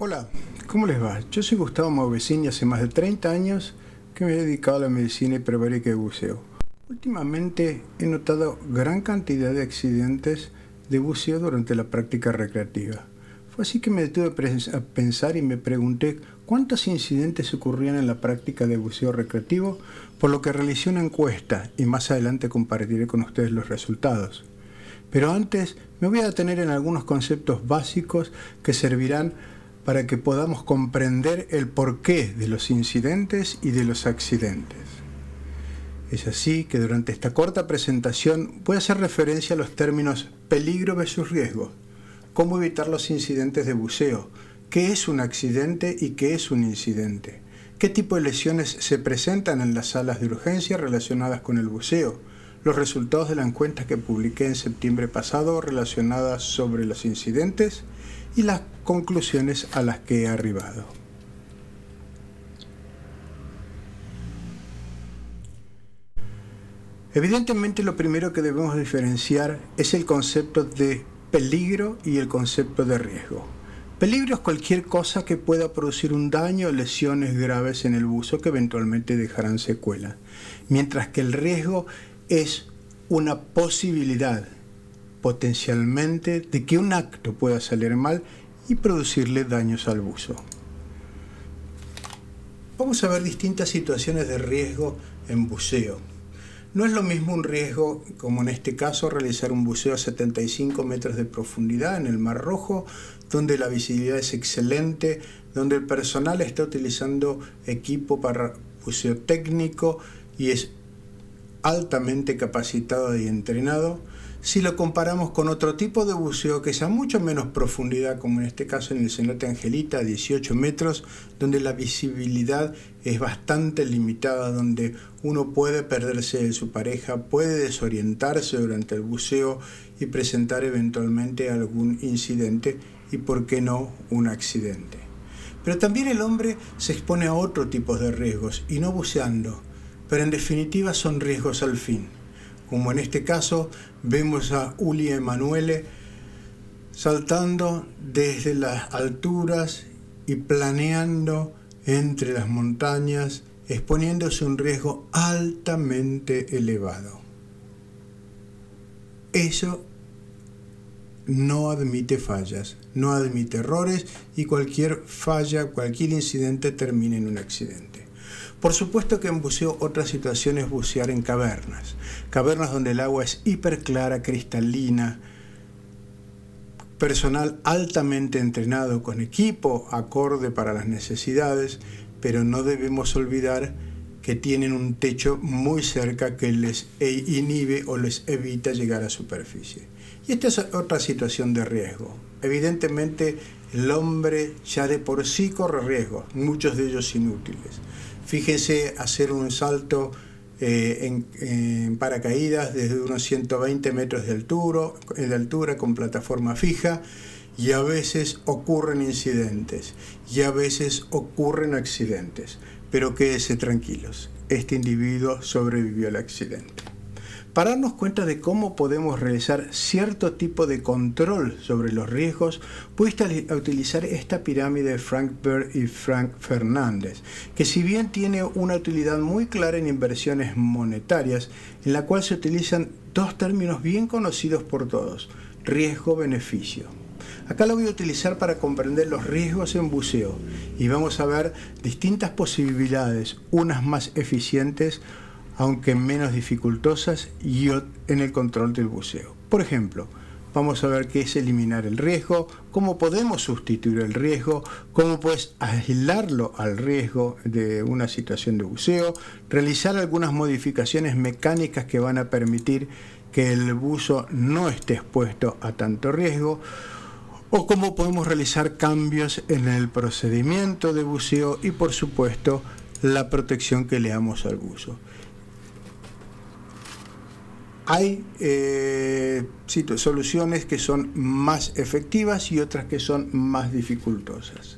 Hola, ¿cómo les va? Yo soy Gustavo Mauvecin y hace más de 30 años que me he dedicado a la medicina hiperbárica y buceo. Últimamente he notado gran cantidad de accidentes de buceo durante la práctica recreativa. Fue así que me detuve a pensar y me pregunté cuántos incidentes ocurrían en la práctica de buceo recreativo, por lo que realicé una encuesta y más adelante compartiré con ustedes los resultados. Pero antes me voy a detener en algunos conceptos básicos que servirán para que podamos comprender el porqué de los incidentes y de los accidentes. Es así que durante esta corta presentación voy a hacer referencia a los términos peligro versus riesgo, cómo evitar los incidentes de buceo, qué es un accidente y qué es un incidente, qué tipo de lesiones se presentan en las salas de urgencia relacionadas con el buceo, los resultados de la encuesta que publiqué en septiembre pasado relacionadas sobre los incidentes y las conclusiones a las que he arribado. Evidentemente, lo primero que debemos diferenciar es el concepto de peligro y el concepto de riesgo. Peligro es cualquier cosa que pueda producir un daño o lesiones graves en el buzo que eventualmente dejarán secuela, mientras que el riesgo es una posibilidad potencialmente de que un acto pueda salir mal y producirle daños al buzo. Vamos a ver distintas situaciones de riesgo en buceo. No es lo mismo un riesgo, como en este caso, realizar un buceo a 75 metros de profundidad en el Mar Rojo, donde la visibilidad es excelente, donde el personal está utilizando equipo para buceo técnico y es altamente capacitado y entrenado, si lo comparamos con otro tipo de buceo que es a mucho menos profundidad, como en este caso en el cenote Angelita a 18 metros, donde la visibilidad es bastante limitada, donde uno puede perderse de su pareja, puede desorientarse durante el buceo y presentar eventualmente algún incidente y, por qué no, un accidente. Pero también el hombre se expone a otro tipo de riesgos y no buceando, pero en definitiva son riesgos al fin. Como en este caso vemos a Uli Emanuele saltando desde las alturas y planeando entre las montañas, exponiéndose a un riesgo altamente elevado. Eso no admite fallas, no admite errores y cualquier falla, cualquier incidente termina en un accidente. Por supuesto que en buceo otra situación es bucear en cavernas donde el agua es hiperclara, cristalina, personal altamente entrenado con equipo acorde para las necesidades, pero no debemos olvidar que tienen un techo muy cerca que les inhibe o les evita llegar a superficie. Y esta es otra situación de riesgo. Evidentemente el hombre ya de por sí corre riesgos, muchos de ellos inútiles. Fíjense hacer un salto en paracaídas desde unos 120 metros de altura con plataforma fija, y a veces ocurren incidentes y a veces ocurren accidentes, pero quédese tranquilos, este individuo sobrevivió al accidente. Para darnos cuenta de cómo podemos realizar cierto tipo de control sobre los riesgos, voy a utilizar esta pirámide de Frank Bird y Frank Fernández, que si bien tiene una utilidad muy clara en inversiones monetarias, en la cual se utilizan dos términos bien conocidos por todos: riesgo-beneficio. Acá lo voy a utilizar para comprender los riesgos en buceo y vamos a ver distintas posibilidades, unas más eficientes, aunque menos dificultosas, y en el control del buceo. Por ejemplo, vamos a ver qué es eliminar el riesgo, cómo podemos sustituir el riesgo, cómo puedes aislarlo al riesgo de una situación de buceo, realizar algunas modificaciones mecánicas que van a permitir que el buzo no esté expuesto a tanto riesgo, o cómo podemos realizar cambios en el procedimiento de buceo y, por supuesto, la protección que le damos al buzo. Hay soluciones que son más efectivas y otras que son más dificultosas.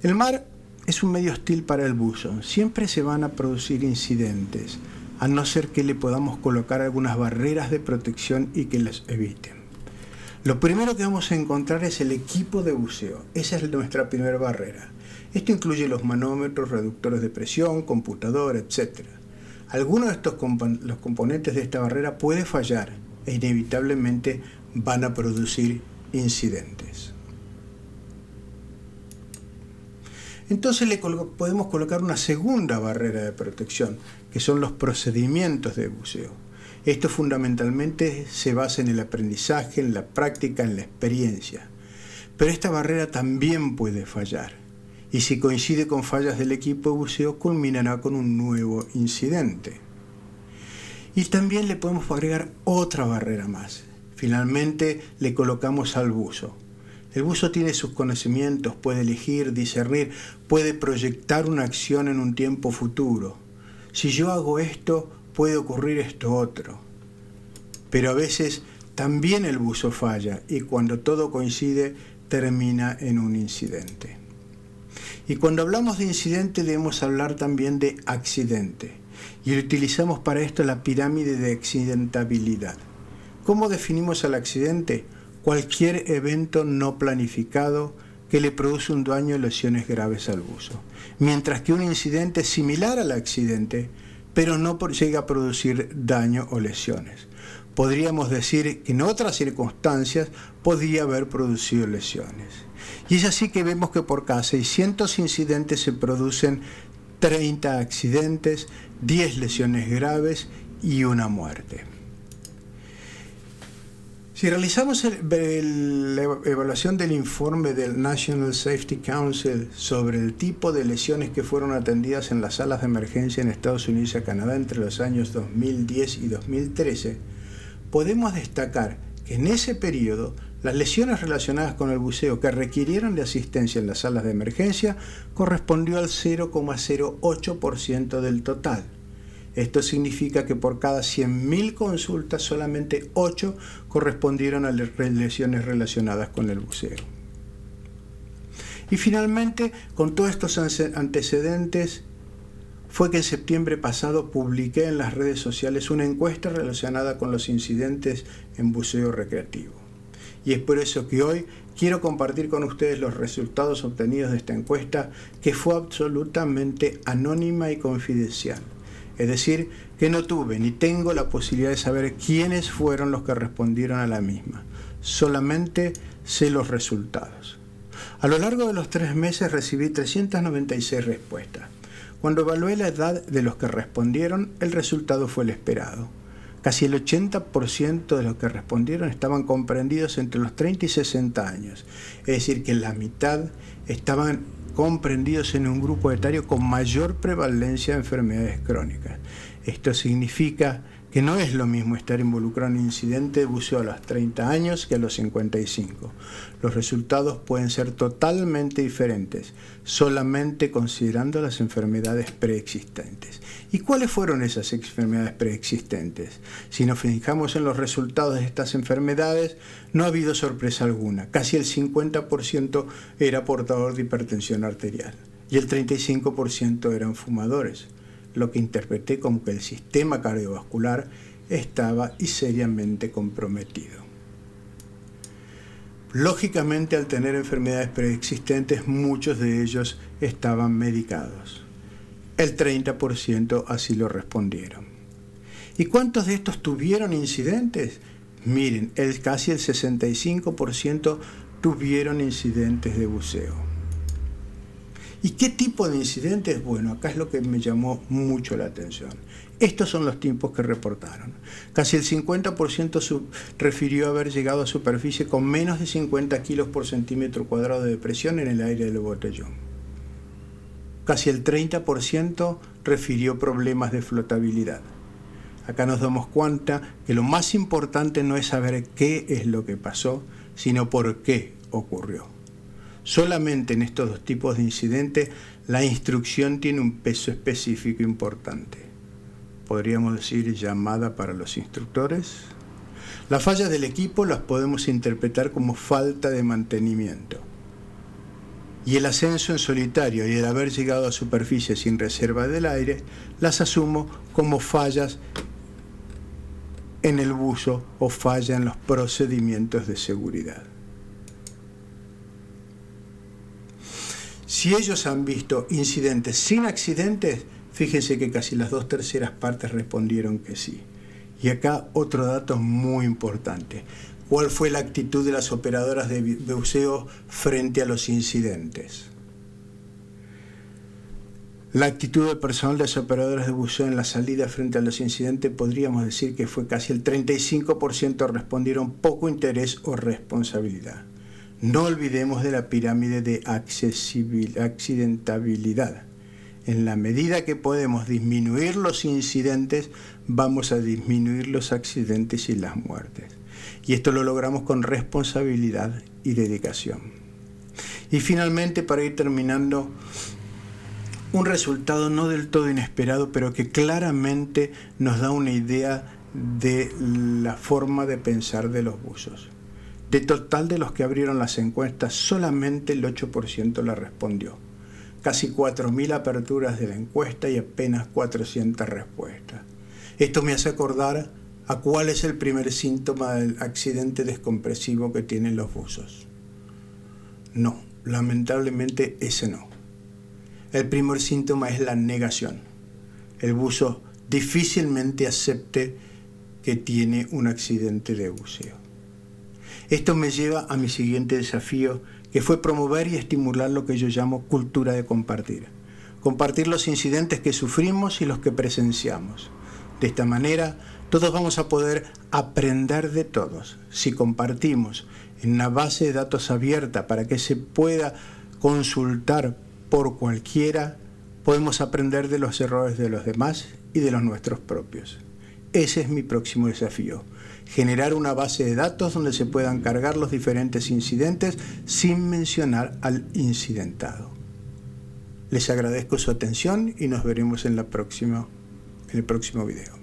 El mar es un medio hostil para el buzo. Siempre se van a producir incidentes, a no ser que le podamos colocar algunas barreras de protección y que las eviten. Lo primero que vamos a encontrar es el equipo de buceo. Esa es nuestra primera barrera. Esto incluye los manómetros, reductores de presión, computadora, etc. Algunos de los componentes de esta barrera puede fallar e inevitablemente van a producir incidentes. Entonces podemos colocar una segunda barrera de protección, que son los procedimientos de buceo. Esto fundamentalmente se basa en el aprendizaje, en la práctica, en la experiencia. Pero esta barrera también puede fallar. Y si coincide con fallas del equipo de buceo, culminará con un nuevo incidente. Y también le podemos agregar otra barrera más. Finalmente le colocamos al buzo. El buzo tiene sus conocimientos, puede elegir, discernir, puede proyectar una acción en un tiempo futuro. Si yo hago esto, puede ocurrir esto otro. Pero a veces también el buzo falla y cuando todo coincide termina en un incidente. Y cuando hablamos de incidente debemos hablar también de accidente. Y utilizamos para esto la pirámide de accidentabilidad. ¿Cómo definimos el accidente? Cualquier evento no planificado que le produce un daño o lesiones graves al buzo. Mientras que un incidente es similar al accidente, pero no llega a producir daño o lesiones. Podríamos decir que en otras circunstancias podría haber producido lesiones. Y es así que vemos que por cada 600 incidentes se producen 30 accidentes, 10 lesiones graves y una muerte. Si realizamos la evaluación del informe del National Safety Council sobre el tipo de lesiones que fueron atendidas en las salas de emergencia en Estados Unidos y Canadá entre los años 2010 y 2013, podemos destacar que en ese periodo las lesiones relacionadas con el buceo que requirieron de asistencia en las salas de emergencia correspondió al 0,08% del total. Esto significa que por cada 100.000 consultas solamente 8 correspondieron a lesiones relacionadas con el buceo. Y finalmente, con todos estos antecedentes, fue que en septiembre pasado publiqué en las redes sociales una encuesta relacionada con los incidentes en buceo recreativo. Y es por eso que hoy quiero compartir con ustedes los resultados obtenidos de esta encuesta, que fue absolutamente anónima y confidencial. Es decir, que no tuve ni tengo la posibilidad de saber quiénes fueron los que respondieron a la misma. Solamente sé los resultados. A lo largo de los 3 meses recibí 396 respuestas. Cuando evalué la edad de los que respondieron, el resultado fue el esperado. Casi el 80% de los que respondieron estaban comprendidos entre los 30 y 60 años. Es decir, que la mitad estaban comprendidos en un grupo etario con mayor prevalencia de enfermedades crónicas. Esto significa que no es lo mismo estar involucrado en un incidente de buceo a los 30 años que a los 55. Los resultados pueden ser totalmente diferentes, solamente considerando las enfermedades preexistentes. ¿Y cuáles fueron esas enfermedades preexistentes? Si nos fijamos en los resultados de estas enfermedades, no ha habido sorpresa alguna. Casi el 50% era portador de hipertensión arterial y el 35% eran fumadores, lo que interpreté como que el sistema cardiovascular estaba y seriamente comprometido. Lógicamente, al tener enfermedades preexistentes, muchos de ellos estaban medicados. El 30% así lo respondieron. ¿Y cuántos de estos tuvieron incidentes? Miren, casi el 65% tuvieron incidentes de buceo. ¿Y qué tipo de incidentes? Bueno, acá es lo que me llamó mucho la atención. Estos son los tiempos que reportaron. Casi el 50% refirió haber llegado a superficie con menos de 50 kilos por centímetro cuadrado de presión en el aire del botellón. Casi el 30% refirió problemas de flotabilidad. Acá nos damos cuenta que lo más importante no es saber qué es lo que pasó, sino por qué ocurrió. Solamente en estos dos tipos de incidentes la instrucción tiene un peso específico importante. Podríamos decir llamada para los instructores. Las fallas del equipo las podemos interpretar como falta de mantenimiento. Y el ascenso en solitario y el haber llegado a superficie sin reserva del aire, las asumo como fallas en el buzo o falla en los procedimientos de seguridad. Si ellos han visto incidentes sin accidentes, fíjense que casi las 2/3 partes respondieron que sí. Y acá otro dato muy importante. ¿Cuál fue la actitud de las operadoras de buceo frente a los incidentes? La actitud del personal de las operadoras de buceo en la salida frente a los incidentes podríamos decir que fue casi el 35% respondieron poco interés o responsabilidad. No olvidemos de la pirámide de accidentabilidad. En la medida que podemos disminuir los incidentes, vamos a disminuir los accidentes y las muertes. Y esto lo logramos con responsabilidad y dedicación. Y finalmente, para ir terminando, un resultado no del todo inesperado, pero que claramente nos da una idea de la forma de pensar de los buzos. De total de los que abrieron las encuestas, solamente el 8% la respondió. Casi 4.000 aperturas de la encuesta y apenas 400 respuestas. Esto me hace acordar a cuál es el primer síntoma del accidente descompresivo que tienen los buzos. No, lamentablemente ese no. El primer síntoma es la negación. El buzo difícilmente acepte que tiene un accidente de buceo. Esto me lleva a mi siguiente desafío, que fue promover y estimular lo que yo llamo cultura de compartir. Compartir los incidentes que sufrimos y los que presenciamos. De esta manera, todos vamos a poder aprender de todos. Si compartimos en una base de datos abierta para que se pueda consultar por cualquiera, podemos aprender de los errores de los demás y de los nuestros propios. Ese es mi próximo desafío. Generar una base de datos donde se puedan cargar los diferentes incidentes sin mencionar al incidentado. Les agradezco su atención y nos veremos en el próximo video.